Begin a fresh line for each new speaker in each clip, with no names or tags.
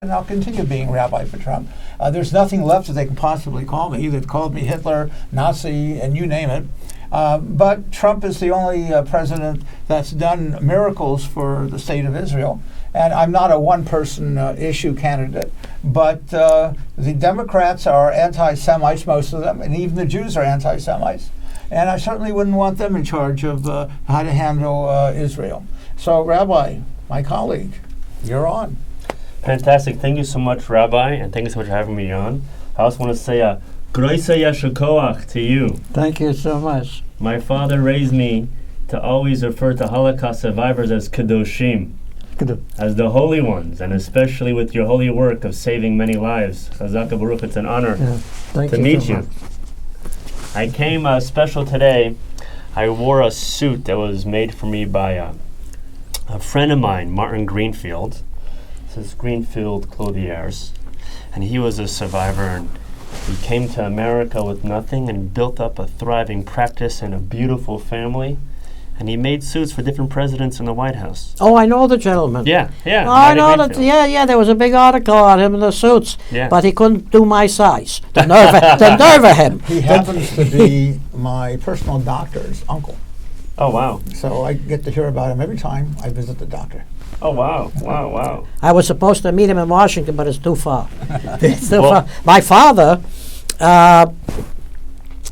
And I'll continue being rabbi for Trump. There's nothing left that they can possibly call me. They've called me Hitler, Nazi, and you name it. But Trump is the only president that's done miracles for the state of Israel. And I'm not a one-person issue candidate. But the Democrats are anti-Semites, most of them, and even the Jews are anti-Semites. And I certainly wouldn't want them in charge of how to handle Israel. So, Rabbi, my colleague, you're on.
Fantastic. Thank you so much, Rabbi, and thank you so much for having me on. I also want to say Groisa Yasher Koach to you.
Thank you so much.
My father raised me to always refer to Holocaust survivors as Kedoshim, as the holy ones, and especially with your holy work of saving many lives. Chazak Baruch, it's an honor to meet you. I came special today. I wore a suit that was made for me by a friend of mine, Martin Greenfield. This is Greenfield Clothiers, and he was a survivor, and he came to America with nothing and built up a thriving practice and a beautiful family, and he made suits for different presidents in the White House.
Oh, I know the gentleman.
Yeah.
Oh, I know that. Yeah. There was a big article on him in the suits, but he couldn't do my size. The nerve of him.
He happens to be my personal doctor's uncle.
Oh, wow.
So I get to hear about him every time I visit the doctor.
Oh, wow.
I was supposed to meet him in Washington, but it's too far. It's too far. My father,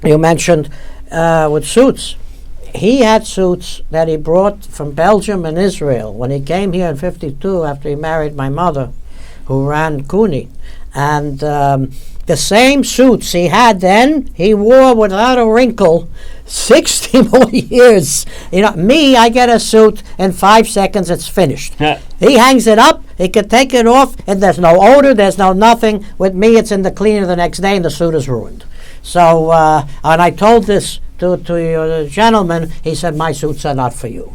you mentioned, with suits. He had suits that he brought from Belgium and Israel when he came here in 52 after he married my mother, who ran Cooney. And the same suits he had then, he wore without a wrinkle 60 more years. You know, me, I get a suit in 5 seconds, it's finished.
Yeah.
He hangs it up, he can take it off, and there's no odor, there's no nothing. With me, it's in the cleaner the next day, and the suit is ruined. So, and I told this to your gentleman, he said, my suits are not for you.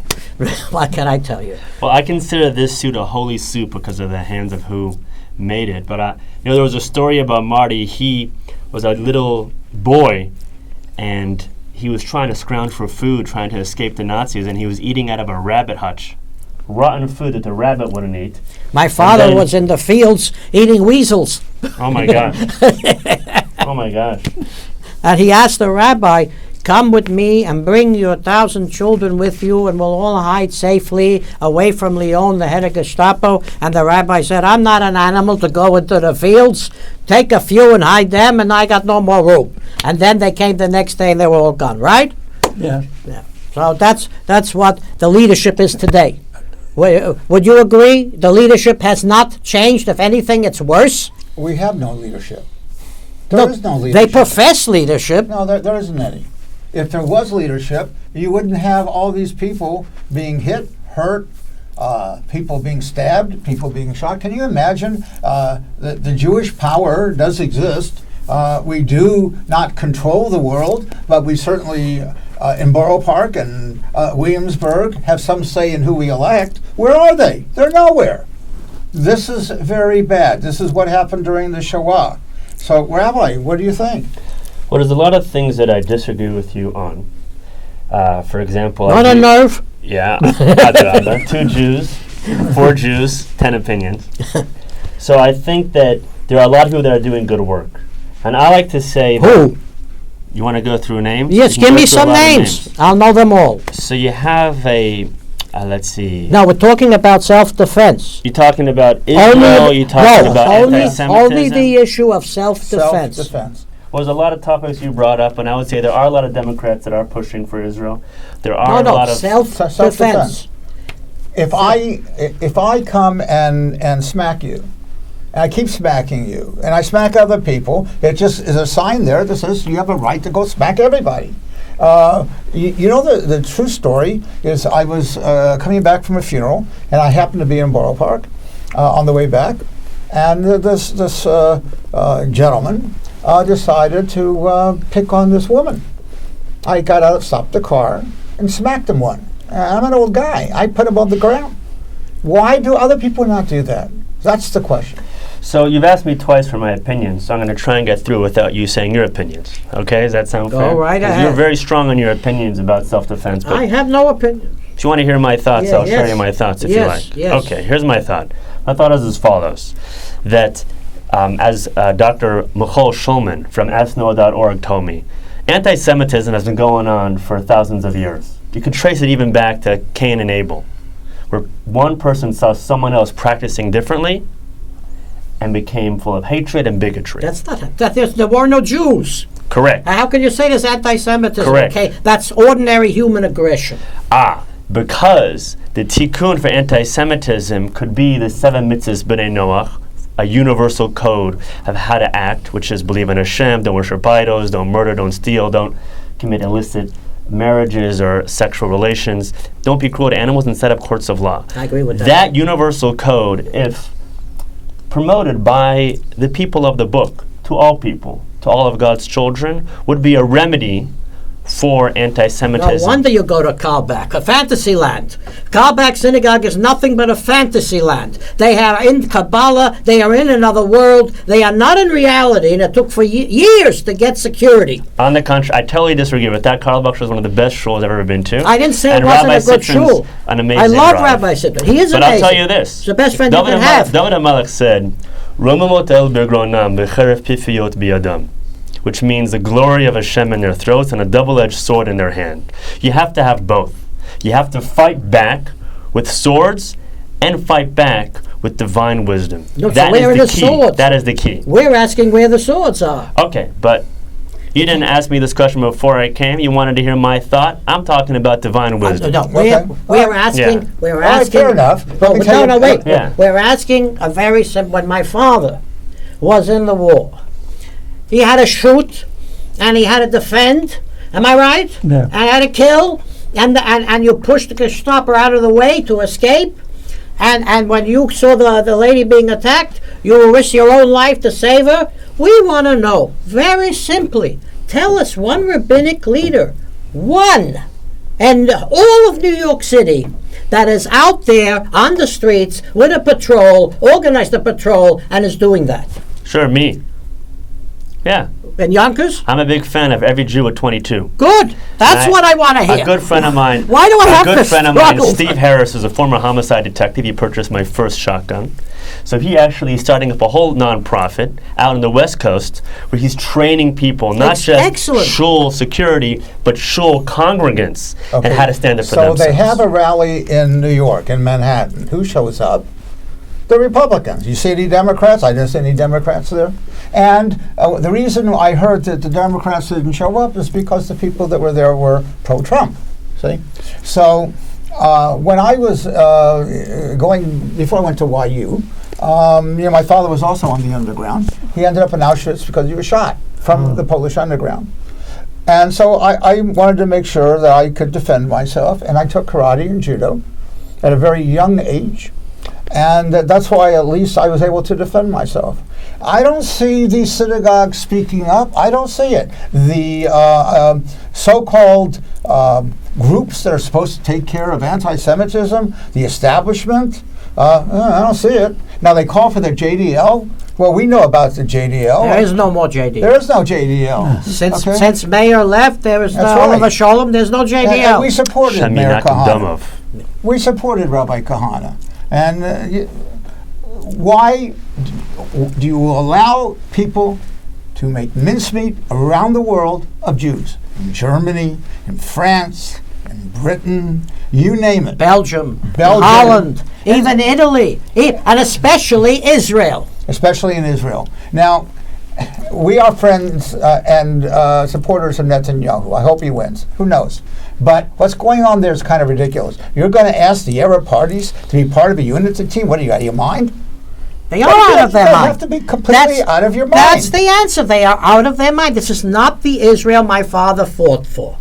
What can I tell you?
Well, I consider this suit a holy suit because of the hands of who made it. But there was a story about Marty. He was a little boy, and he was trying to scrounge for food, trying to escape the Nazis, and he was eating out of a rabbit hutch. Rotten food that the rabbit wouldn't eat.
My father was in the fields eating weasels.
Oh, my gosh. Oh, my gosh.
And he asked the rabbi, come with me and bring your 1,000 children with you, and we'll all hide safely away from Leon, the head of Gestapo. And the rabbi said, I'm not an animal to go into the fields. Take a few and hide them, and I got no more room. And then they came the next day, and they were all gone, right?
Yeah.
So that's what the leadership is today. Would you agree? The leadership has not changed. If anything, it's worse.
We have no leadership. There is no leadership.
They profess leadership.
No, there isn't any. If there was leadership, you wouldn't have all these people being hit, hurt, people being stabbed, people being shot. Can you imagine? The Jewish power does exist. We do not control the world, but we certainly, in Borough Park and Williamsburg, have some say in who we elect. Where are they? They're nowhere. This is very bad. This is what happened during the Shoah. So, Rabbi, what do you think?
Well, there's a lot of things that I disagree with you on. For example,
Not a nerve.
Yeah, 2 Jews, 4 Jews, 10 opinions. So I think that there are a lot of people that are doing good work. And I like to say
Who?
You want to go through names?
Yes, give me some names. I'll know them all.
So you have let's see.
No, we're talking about self-defense.
You're talking about Israel, you're talking about anti-Semitism?
Only the issue of self-defense.
Self-defense.
Well, there's a lot of topics you brought up, and I would say there are a lot of Democrats that are pushing for Israel. There are a lot of
self-defense.
If I come and smack you, and I keep smacking you, and I smack other people, it just is a sign there that says you have a right to go smack everybody. You know, the true story is I was coming back from a funeral, and I happened to be in Borough Park on the way back, and this gentleman decided to pick on this woman. I got out, stopped the car, and smacked him one. I'm an old guy. I put him on the ground. Why do other people not do that? That's the question.
So you've asked me twice for my opinions, so I'm going to try and get through without you saying your opinions. Okay, does that sound fair?
Go right ahead.
You're very strong on your opinions about self-defense. But
I have no opinion.
if you want to hear my thoughts, I'll share you my thoughts if you like.
Yes.
Okay, here's my thought. My thought is as follows, that as Dr. Michal Schulman from asknoah.org told me, anti-Semitism has been going on for thousands of years. You could trace it even back to Cain and Abel, where one person saw someone else practicing differently and became full of hatred and bigotry.
That's not there were no Jews.
Correct.
How can you say there's anti-Semitism?
Correct.
Okay, that's ordinary human aggression.
Because the tikkun for anti-Semitism could be the 7 mitzvahs b'nai Noach, a universal code of how to act, which is believe in Hashem, don't worship idols, don't murder, don't steal, don't commit illicit marriages or sexual relations, don't be cruel to animals, and set up courts of law.
I agree with that.
That universal code, if promoted by the people of the book to all people, to all of God's children, would be a remedy for anti-Semitism.
No wonder you go to Carlbach, a fantasy land. Carlbach Synagogue is nothing but a fantasy land. They are in Kabbalah, they are in another world, they are not in reality, and it took for years to get security.
On the contrary, I totally disagree with that. Carlbach was one of the best shuls I've ever been to.
I didn't say
and
it wasn't
Rabbi
a good
Sitrin's
shul.
an amazing
I love
Rav.
Rabbi Sitrin. He is
but
amazing.
I'll tell you this.
He's the best friend you can have.
David HaMelech said, Romamot el begronam b'cheref pifiyot biyadam, which means the glory of Hashem in their throats and a double-edged sword in their hand. You have to have both. You have to fight back with swords and fight back with divine wisdom.
No, so
That
where
is
are
the
the
key.
swords?
That is the key.
We're asking where the swords are.
Okay, but you didn't ask me this question before I came. You wanted to hear my thought. I'm talking about divine wisdom.
No,
Okay.
we're asking.
Yeah.
We're
All right,
asking.
fair enough. Let me
But
tell
no,
you-
wait.
Yeah.
We're asking a very simple. When my father was in the war, he had to shoot, and he had to defend. Am I right?
Yeah.
And had to kill, and you pushed the Gestapo out of the way to escape. And when you saw the lady being attacked, you will risk your own life to save her. We want to know, very simply, tell us one rabbinic leader, one, and all of New York City, that is out there on the streets with a patrol, organized a patrol, and is doing that.
Sure, me. Yeah.
And Yonkers?
I'm a big fan of every Jew at 22.
Good. That's
And
what I want to hear.
A good friend of mine.
Why do I have
A
to
good friend of mine,
struggle?
Steve Harris, is a former homicide detective. He purchased my first shotgun. So he actually is starting up a whole nonprofit out on the West Coast where he's training people, not
That's
just
excellent.
shul security, but shul congregants and how to stand up for
So
themselves.
they have a rally in New York, in Manhattan. Who shows up? The Republicans. You see any Democrats? I didn't see any Democrats there. And the reason I heard that the Democrats didn't show up is because the people that were there were pro-Trump. See? So when I was before I went to YU, my father was also on the underground. He ended up in Auschwitz because he was shot from the Polish underground. And so I wanted to make sure that I could defend myself, and I took karate and judo at a very young age. And that's why at least I was able to defend myself. I don't see these synagogues speaking up. I don't see it. The so-called groups that are supposed to take care of anti-Semitism, the establishment, I don't see it. Now they call for the JDL. Well, we know about the JDL.
There is no more JDL.
There is no JDL.
Since Mayor left, there is no
That's right.
Oliver Sholem. There's no JDL.
And we supported Mayor
Shaminakum
Kahana.
Damov.
We supported Rabbi Kahana. And why do you allow people to make mincemeat around the world of Jews? In Germany, in France, in Britain, you name it.
Belgium,
Belgium.
Holland, even Italy, and especially Israel.
Especially in Israel. Now, we are friends and supporters of Netanyahu. I hope he wins. Who knows? But what's going on there is kind of ridiculous. You're going to ask the Arab parties to be part of a unity team? What, are you out of your mind?
They are out of their
They
mind.
have to be completely out of your mind.
That's the answer. They are out of their mind. This is not the Israel my father fought for.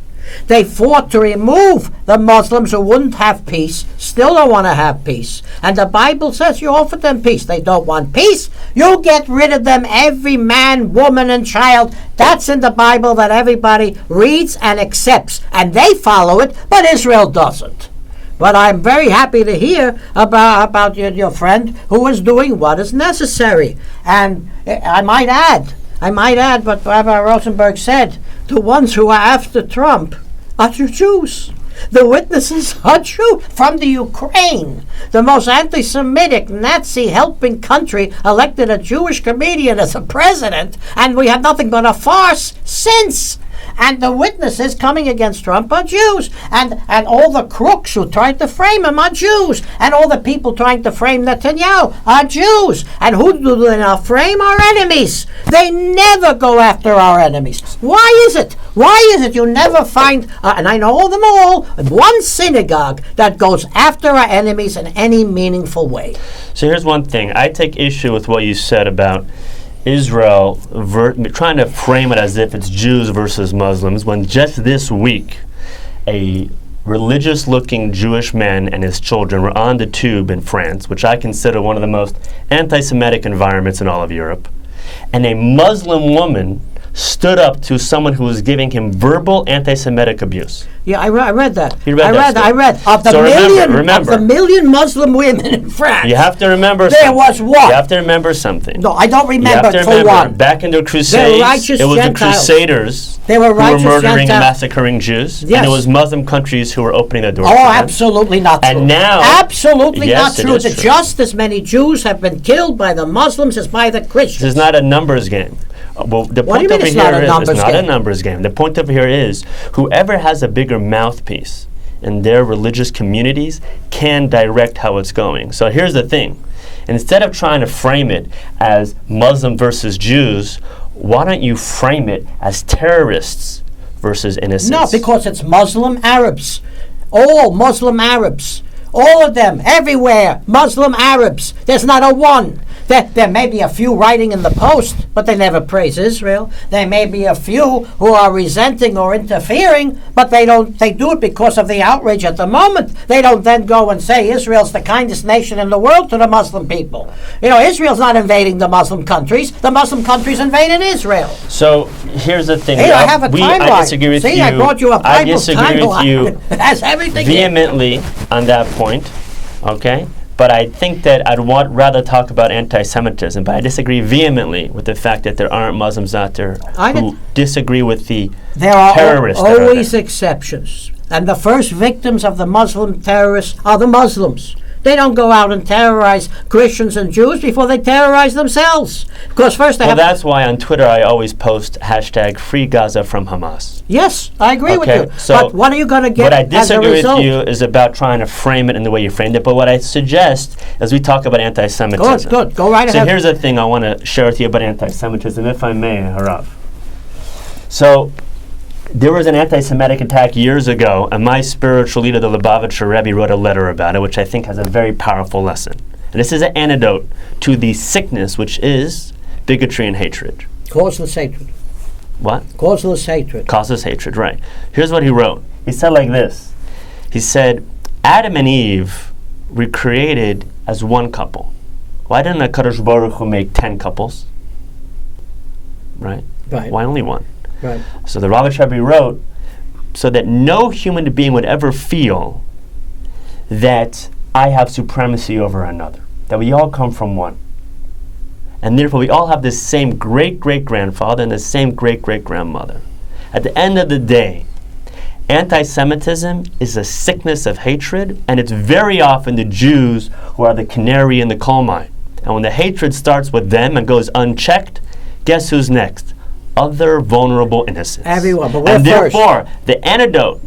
They fought to remove the Muslims who wouldn't have peace, still don't want to have peace. And the Bible says you offer them peace. They don't want peace. You get rid of them, every man, woman, and child. That's in the Bible that everybody reads and accepts. And they follow it, but Israel doesn't. But I'm very happy to hear about your friend who is doing what is necessary. And I might add what Rabbi Rosenberg said, the ones who are after Trump are the Jews. The witnesses are Jew from the Ukraine, the most anti-Semitic, Nazi-helping country, elected a Jewish comedian as a president, and we have nothing but a farce since. And the witnesses coming against Trump are Jews. And all the crooks who tried to frame him are Jews. And all the people trying to frame Netanyahu are Jews. And who do they now frame? Our enemies. They never go after our enemies. Why is it? Why is it you never find, and I know them all, one synagogue that goes after our enemies in any meaningful way?
So here's one thing. I take issue with what you said about Israel trying to frame it as if it's Jews versus Muslims, when just this week a religious-looking Jewish man and his children were on the tube in France, which I consider one of the most anti-Semitic environments in all of Europe, and a Muslim woman stood up to someone who was giving him verbal anti-Semitic abuse.
Yeah, I read that.
You read that
I read. Of the
So
remember, of the million Muslim women in France,
You have to remember
there
something.
was one.
You have to remember something.
No, I don't
You
remember
have to
for
remember,
one.
back in the Crusades,
righteous
it was
Gentiles.
the Crusaders
They were
who were
righteous
murdering and
Gentiles.
massacring Jews,
Yes.
and it was Muslim countries who were opening the doors
Oh,
to them.
absolutely not true.
And now-
absolutely
Yes,
not
it
true.
is true.
Just as many Jews have been killed by the Muslims as by the Christians.
This is not a numbers game. Well, the
What do you
point
mean
over
it's
here
not a
is
numbers
it's not a
game?
numbers game. The point over here is whoever has a bigger mouthpiece in their religious communities can direct how it's going. So here's the thing. Instead of trying to frame it as Muslim versus Jews, why don't you frame it as terrorists versus innocents?
No, because it's Muslim Arabs. All Muslim Arabs. All of them, everywhere, Muslim Arabs. There's not a one. There may be a few writing in the Post, but they never praise Israel. There may be a few who are resenting or interfering, but they do it because of the outrage at the moment. They don't then go and say Israel's the kindest nation in the world to the Muslim people. You know, Israel's not invading the Muslim countries. The Muslim countries invaded Israel.
So here's the thing.
Hey, I have a timeline.
I disagree with
See,
you.
I brought you a
I
Bible
disagree with you
timeline. It has everything in it.
vehemently on that point, okay? But I think that I'd rather talk about anti-Semitism, but I disagree vehemently with the fact that there aren't Muslims out there who disagree with the
There are
terrorists. that are
always
there.
exceptions. And the first victims of the Muslim terrorists are the Muslims. They don't go out and terrorize Christians and Jews before they terrorize themselves. Because first they
Well,
have...
that's why on Twitter I always post hashtag Free Gaza from Hamas.
Yes, I agree with
Okay,
you.
so
but what are you going to get
What I
as a
disagree with
result?
you is about trying to frame it in the way you framed it. But what I suggest is we talk about anti-Semitism.
Good. Go right
So
ahead.
here's the thing I want to share with you about anti-Semitism, if I may, Harav. So there was an anti-Semitic attack years ago, and my spiritual leader, the Lubavitcher Rebbe, wrote a letter about it, which I think has a very powerful lesson. And this is an antidote to the sickness, which is bigotry and hatred.
Causeless hatred.
What?
Causeless hatred.
Causes hatred, right. Here's what he wrote. He said like this. He said, Adam and Eve were created as one couple. Why didn't HaKadosh Baruch Hu make 10 couples? Right?
Right.
Why only one?
Right.
So the Rabbis wrote, so that no human being would ever feel that I have supremacy over another. That we all come from one. And therefore we all have the same great-great-grandfather and the same great-great-grandmother. At the end of the day, anti-Semitism is a sickness of hatred, and it's very often the Jews who are the canary in the coal mine. And when the hatred starts with them and goes unchecked, guess who's next? Other vulnerable innocents.
Everyone, but we're
and
first.
therefore, the antidote,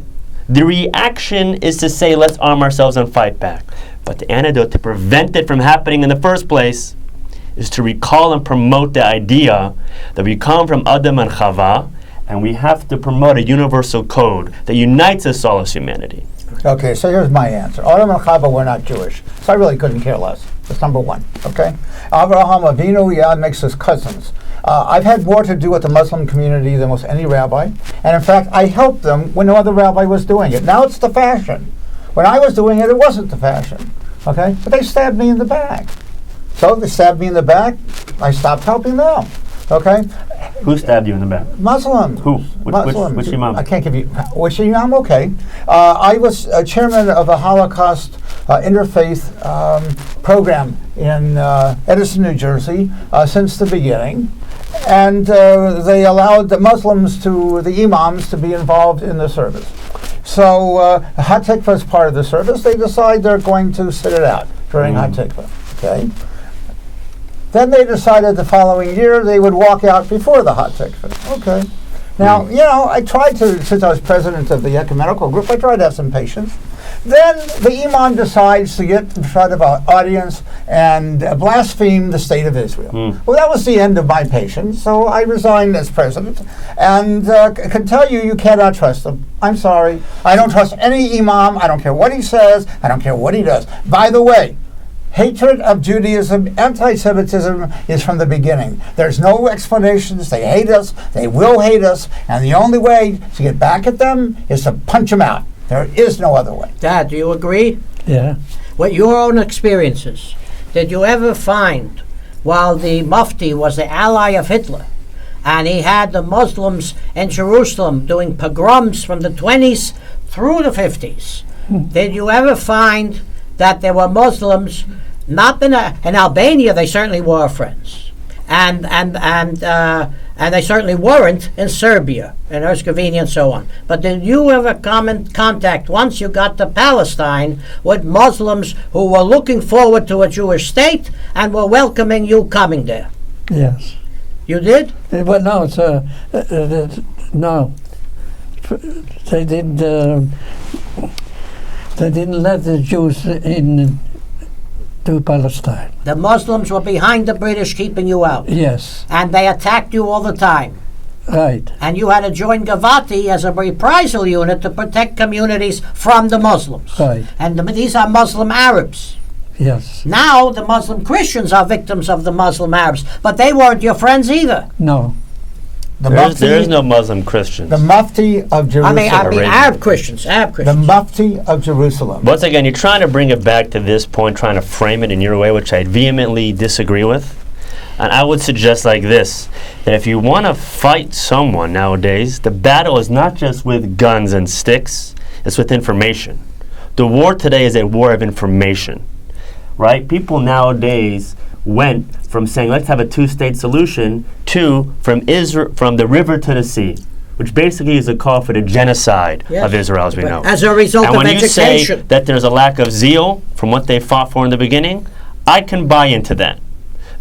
the reaction is to say, let's arm ourselves and fight back. But the antidote to prevent it from happening in the first place is to recall and promote the idea that we come from Adam and Chava, and we have to promote a universal code that unites us all as humanity.
Okay, so here's my answer. Adam and Chava were not Jewish, so I really couldn't care less. That's number one, okay? Avraham Avinu, yeah, makes us cousins. I've had more to do with the Muslim community than most any rabbi, and in fact, I helped them when no other rabbi was doing it. Now it's the fashion. When I was doing it, it wasn't the fashion, okay? But they stabbed me in the back. So they stabbed me in the back, I stopped helping them, okay?
Who stabbed you in the back?
Muslims.
Who?
Muslims.
Which imam?
I can't give you which imam. Okay, I was chairman of a Holocaust interfaith program in Edison, New Jersey, since the beginning, and they allowed the Muslims the imams, to be involved in the service. So Hot Tikva is part of the service. They decide they're going to sit it out during Hot Tikva. Okay. Then they decided the following year they would walk out before the Hot Tikva. Okay. Now, I tried to, since I was president of the ecumenical group, I tried to have some patience. Then the imam decides to get in front of an audience and blaspheme the state of Israel. Well, that was the end of my patience, so I resigned as president and can tell you, you cannot trust them. I'm sorry. I don't trust any imam. I don't care what he says. I don't care what he does. By the way, hatred of Judaism, anti-Semitism is from the beginning. There's no explanations. They hate us. They will hate us. And the only way to get back at them is to punch them out. There is no other way.
Dad, do you agree?
Yeah.
With your own experiences, did you ever find, while the Mufti was the ally of Hitler, and he had the Muslims in Jerusalem doing pogroms from the 20s through the 50s, did you ever find that there were Muslims, not in Albania, they certainly were friends, and they certainly weren't in Serbia and Herzegovina and so on. But did you ever contact, once you got to Palestine, with Muslims who were looking forward to a Jewish state and were welcoming you coming there?
Yes.
You did?
Well, no, no. They didn't. They didn't let the Jews in to Palestine.
The Muslims were behind the British, keeping you out.
Yes.
And they attacked you all the time.
Right.
And you had to join Gavati as a reprisal unit to protect communities from the Muslims.
Right.
And these are Muslim Arabs.
Yes.
Now the Muslim Christians are victims of the Muslim Arabs, but they weren't your friends either.
No.
There's no Muslim Christians.
The Mufti of Jerusalem.
I mean Arab Christians.
The Mufti of Jerusalem.
Once again, you're trying to bring it back to this point, trying to frame it in your way, which I vehemently disagree with. And I would suggest like this, that if you want to fight someone nowadays, the battle is not just with guns and sticks, it's with information. The war today is a war of information, right? People nowadays went from saying, let's have a two-state solution, to from the river to the sea, which basically is a call for the genocide of Israel, as we know.
As a result
and
of
when
education.
you say that there's a lack of zeal from what they fought for in the beginning, I can buy into that.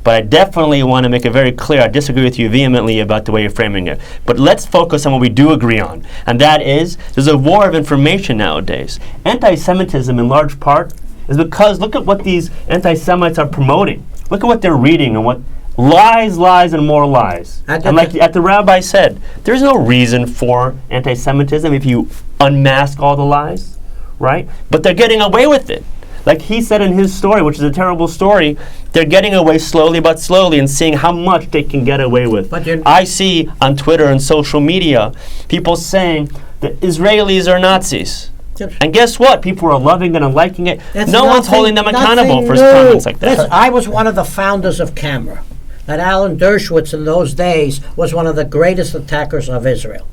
But I definitely want to make it very clear, I disagree with you vehemently about the way you're framing it. But let's focus on what we do agree on, and that is, there's a war of information nowadays. Anti-Semitism, in large part, is because look at what these anti-Semites are promoting. Look at what they're reading and what lies, and more lies. And like the rabbi said, there's no reason for anti-Semitism if you unmask all the lies, right? But they're getting away with it. Like he said in his story, which is a terrible story, they're getting away slowly but slowly and seeing how much they can get away with. I see on Twitter and social media people saying that Israelis are Nazis. And guess what? People are loving it and liking it. No one's holding them accountable for comments like that.
I was one of the founders of Camera. That Alan Dershowitz in those days was one of the greatest attackers of Israel.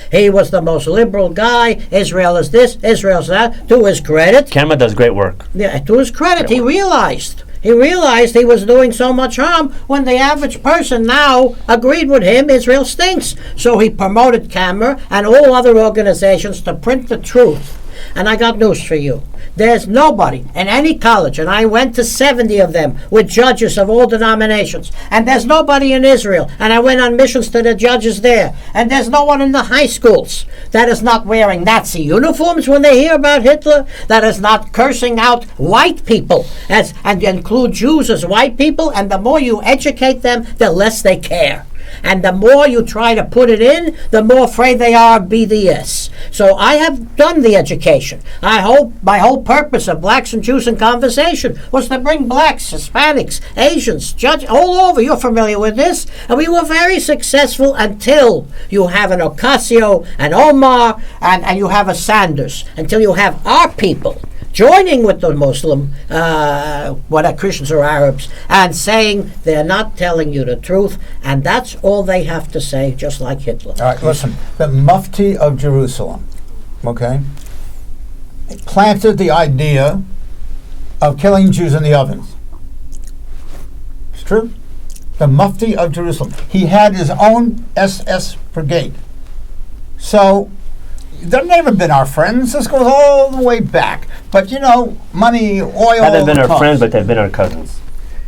He was the most liberal guy. Israel is this, Israel's that. To his credit.
Camera does great work.
Yeah, to his credit, he realized he was doing so much harm when the average person now agreed with him, Israel stinks. So he promoted Camera and all other organizations to print the truth. And I got news for you. There's nobody in any college, and I went to 70 of them with judges of all denominations, and there's nobody in Israel, and I went on missions to the judges there, and there's no one in the high schools that is not wearing Nazi uniforms when they hear about Hitler, that is not cursing out white people and include Jews as white people, and the more you educate them, the less they care. And the more you try to put it in, the more afraid they are of BDS. So I have done the education. I hope my whole purpose of Blacks and Jews in Conversation was to bring blacks, Hispanics, Asians, judges, all over. You're familiar with this. And we were very successful until you have an Ocasio, an Omar, and you have a Sanders. Until you have our people joining with the Muslim, whether Christians or Arabs, and saying they're not telling you the truth, and that's all they have to say, just like Hitler.
All right, listen, the Mufti of Jerusalem, okay, planted the idea of killing Jews in the ovens. It's true. The Mufti of Jerusalem. He had his own SS brigade. So they've never been our friends. This goes all the way back. But money, oil.
Haven't been our
talks.
friends, but they've been our cousins.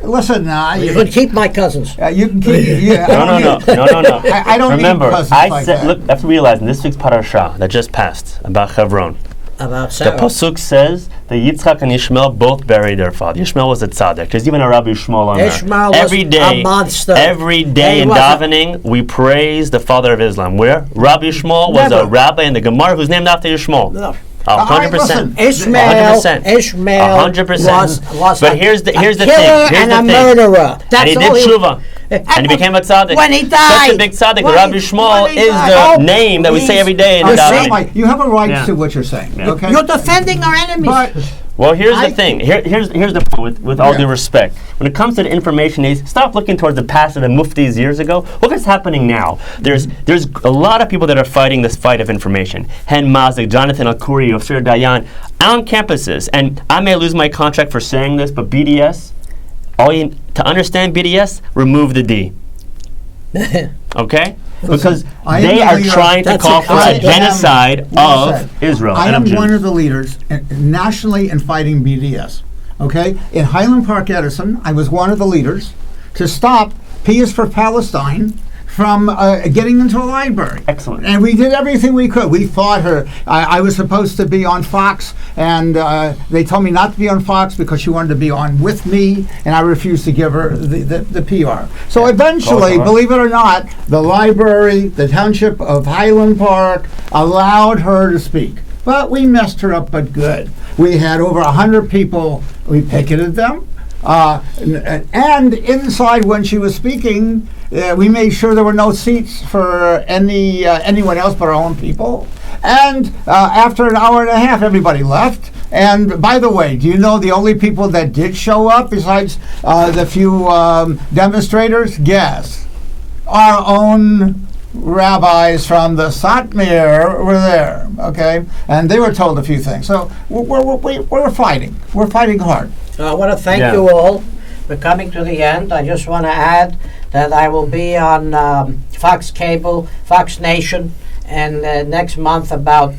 Listen,
You can keep my cousins.
you can keep. Yeah,
No.
I don't
Remember,
need cousins
I
like
said,
that.
look, after realizing this week's parasha that just passed about Hebron,
About
the
Sarah.
pasuk says that Yitzchak and Ishmael both buried their father. Ishmael was a tzaddik. There's even a Rabbi Shmuel on
Ishmael
there.
was
Every day,
a monster.
every day
He
in
was a-
davening, we praise the father of Islam. Where Rabbi Shmuel was
Never.
a rabbi in the Gemara who's named after Ishmael.
No.
100%.
listen,
Ishmael
100%.
was
But
a,
here's the
a
thing.
killer
Here's
and
the
a
thing.
murderer. That's
And he
all
did tshuva. And he became a tzaddik.
When he
Such
died.
a big tzaddik.
When
Rabbi
he-
Shmuel
when he
is
died.
the name that we say
please.
every day in
You
davening.
see?
You have a right
Yeah.
to what you're saying.
Yeah.
Okay.
You're defending our enemies.
But
Well, here's
I
the thing. Here's the point. With all
Yeah.
due respect, when it comes to the information age, stop looking towards the past of the muftis years ago. Look what's happening now. There's a lot of people that are fighting this fight of information. Hen Mazik, Jonathan Al-Khoury, Ophir Dayan, on campuses. And I may lose my contract for saying this, but BDS, to understand BDS, remove the D. Okay? Because
I am
they
the
are
leader.
trying to
That's
call
it.
for
I
a
am-
genocide
Well
of
said.
Israel.
I
and
am
of Jews.
one of the leaders nationally in fighting BDS. Okay, in Highland Park, Edison, I was one of the leaders to stop P is for Palestine from getting into a library.
Excellent.
And we did everything we could. We fought her. I was supposed to be on Fox, and they told me not to be on Fox because she wanted to be on with me, and I refused to give her the PR. So eventually,
Call her.
believe it or not, the library, the township of Highland Park, allowed her to speak. But we messed her up, but good. We had over 100 people. We picketed them. And inside when she was speaking, we made sure there were no seats for anyone else but our own people. And after an hour and a half, everybody left. And by the way, do you know the only people that did show up besides the few demonstrators? Guess. Our own rabbis from the Satmar were there, okay? And they were told a few things. So we're fighting. We're fighting hard.
So I want to thank
Yeah.
you all. We're coming to the end. I just want to add that I will be on Fox Cable, Fox Nation, and next month about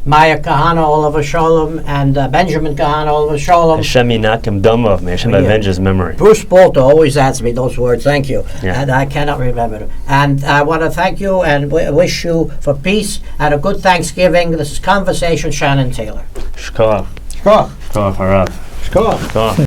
Maya Kahana, Oliver Sholem, and Benjamin Kahana, Oliver Sholem.
Hashem Yinakim Domov, may Hashem
Yeah.
avenge his memory.
Bruce Bolter always asks me those words. Thank you.
Yeah.
And I cannot remember them. And I want to thank you and wish you for peace and a good Thanksgiving. This is Conversation Shannon Taylor.
Shkoach.
Shkoch.
Shkoach Harav.
Shkoch.
Shkoach.